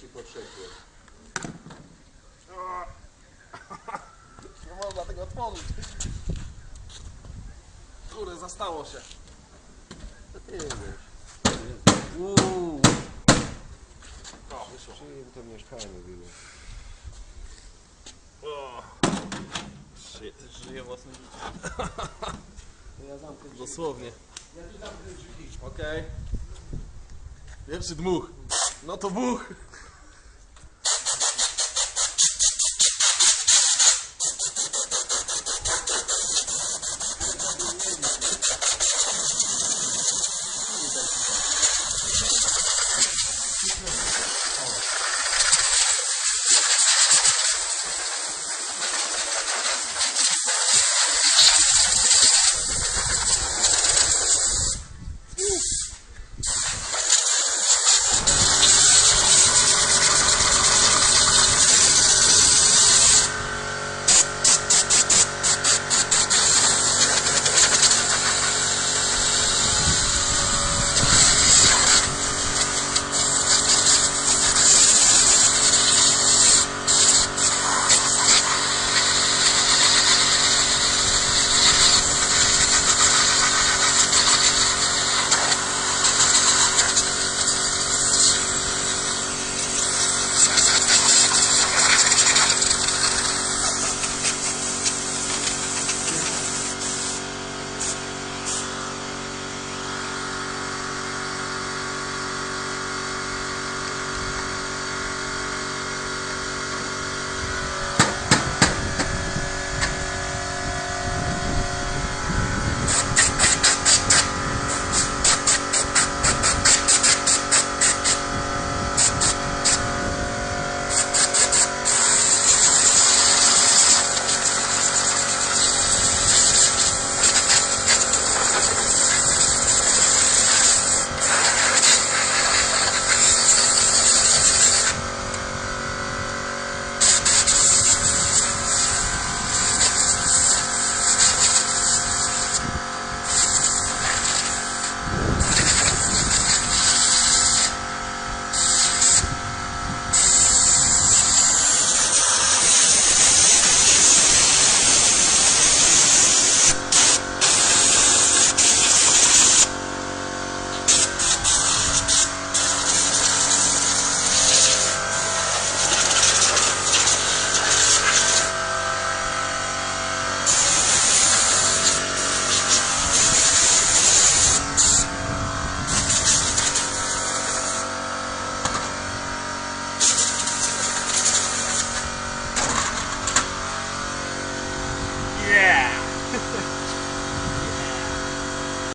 ci potrzebuje. Nie można tego otworzyć. Kurde, zastało się. To ty wiesz. O, wyszło. Czyim to mieszkanie było? Żyję własnym życiem. To ja zamknę drzwi. Dosłownie. Ja tu zamknę drzwi. Okej. Pierwszy dmuch. No to buch.